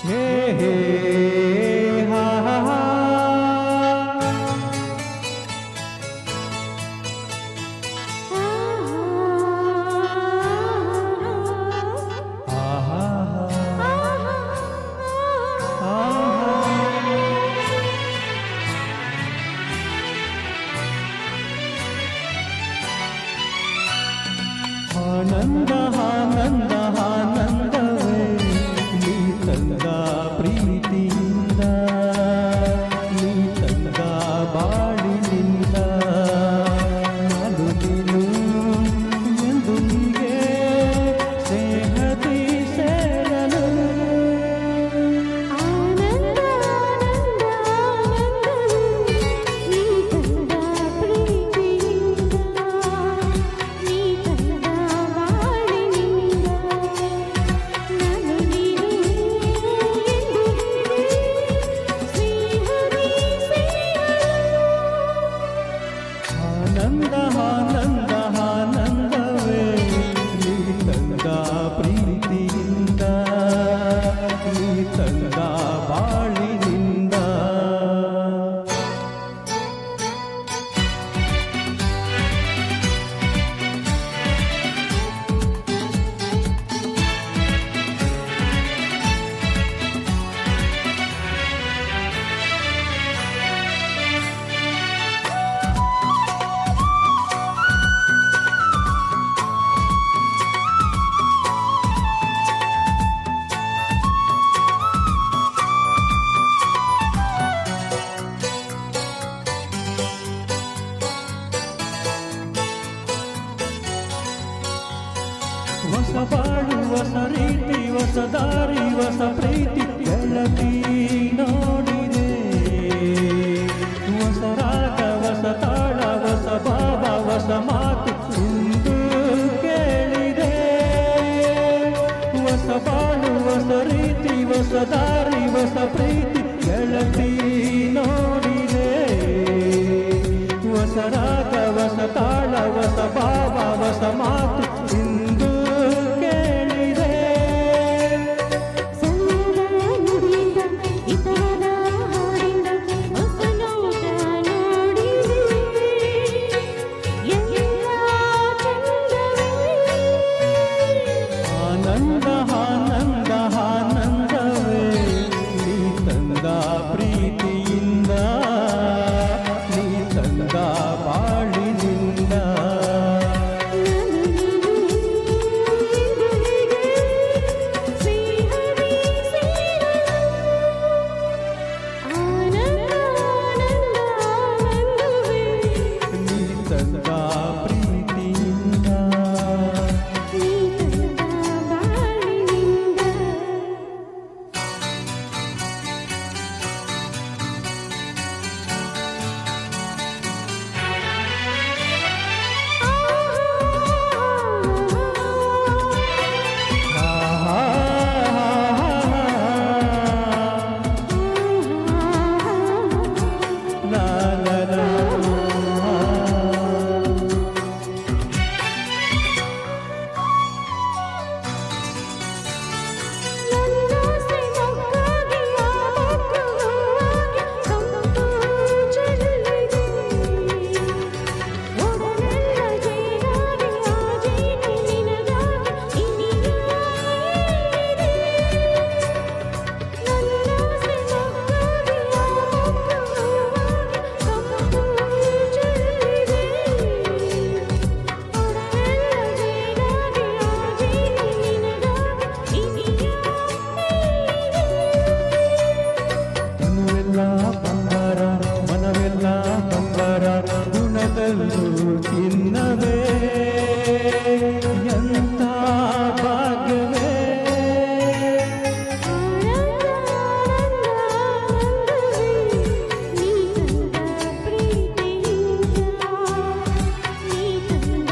ಹೇ ಹೇ ಹಾ ಹಾ ಹಾ. ಆನಂದ ಆನಂದ ಆನಂದವೇ ನೀ ತಂದ ಪ್ರೀತಿಯಿಂದ, ನೀ ತಂದ ಬಾಳಿನಿಂದ. ನಾನು ನೀನು ಎಂದು ಹೀಗೆ ಸ್ನೇಹದಿ ಸೇರಲು. ಆನಂದ ಆನಂದ ಆನಂದವೇ ನೀ ತಂದ ಪ್ರೀತಿಯಿಂದ, ನೀ ತಂದ ಬಾಳಿನಿಂದ. ನಾನು ನೀನು ಎಂದು ಹೀಗೆ ಸ್ನೇಹದಿ ಸೇರಲು. ಆನಂದ ಆನಂದ ಆನಂದವೇ ನೀ ತಂದ ಪ್ರೀತಿಯಿಂದ, ನೀ ತಂದ ಬಾಳಿನಿಂದ. ಹೊಸ ಬಾಳು ಹೊಸ ರೀತಿ ಹೊಸ ದಾರಿ ಹೊಸ ಪ್ರೀತಿ ಗೆಳತಿ ನೋಡಿದೆ. ಹೊಸ ರಾಗ ಹೊಸ ತಾಳ ಹೊಸ ಭಾವ ಹೊಸ ಮಾತು ಇಂದು ಕೇಳಿದೆ. ಹೊಸ ಬಾಳು ಹೊಸ ರೀತಿ ಹೊಸ ದಾರಿ ಹೊಸ ಪ್ರೀತಿ ಗೆಳತಿ ನೋಡಿದೆ. ಹೊಸ ರಾಗ ಹೊಸ ತಾಳ ಹೊಸ ಭಾವ ಹೊಸ ಮಾತು ಇಂದು ಕೇಳಿದೆ. ಸಣ್ಣದ ನುಡಿಯಿಂದ ಇತರರ ಹಾಡಿಂದ ಹೊಸ ನೋಟ ನೋಡಿದೆ. ಎಲ್ಲ ಚಂದವೇ. ಆನಂದ ಆನಂದ ಆನಂದವೇ ನೀ ತಂದ ಪ್ರೀತಿಯಿಂದ, ನೀ ತಂದ ಬಾಳಿನಿಂದ. ನಾನು ನೀನು ಎಂದು ಹೀಗೆ ಸ್ನೇಹದಿ ಸೇರಲು. ಆನಂದ ಆನಂದ ಆನಂದವೇ ನೀ ತಂದ ಪ್ರೀತಿಯಿಂದ, ನೀ ತಂದ ಬಾಳಿನಿಂದ. ಲಾ ಲಾ ಲಾ. ನನ್ನಾಸೆ ಮೊಗ್ಗಾಗಿ ಆ ಮೊಗ್ಗು ಹೂವಾಗಿ ಕಂಪು ಚೆಲ್ಲಿದೆ. ಒಡನೆಲ್ಲ ಜೇನಾಗಿ ಆ ಜೇನು ನಿನಗಾಗಿ ಇನಿಯೇ ಇದೆ. ನನ್ನಾಸೆ ಮೊಗ್ಗಾಗಿ ಆ ಮೊಗ್ಗು ಹೂವಾಗಿ ಕಂಪು ಚೆಲ್ಲಿದೆ. ಒಡನೆಲ್ಲ ಜೇನಾಗಿ ಆ ಜೇನು ನಿನಗಾಗಿ ಇನಿಯೇ ಇದೆ. ತನುವೆಲ್ಲ ಬಂಗಾರ ಮನವೆಲ್ಲ ಬಂಗಾರ ಗುಣದಲ್ಲೂ ಚಿನ್ನವೇ ಎಂಥ ಭಾಗ್ಯವೇ. ಆನಂದ ಆನಂದವೇ ನೀ ತಂದ ಪ್ರೀತಿಯಿಂದ, ನೀ ತಂದ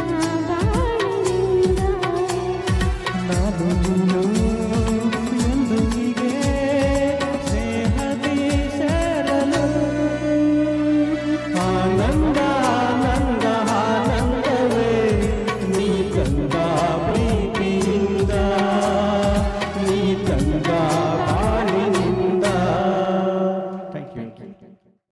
ಬಾಳಿನಿಂದ. ನಾನು ನೀನು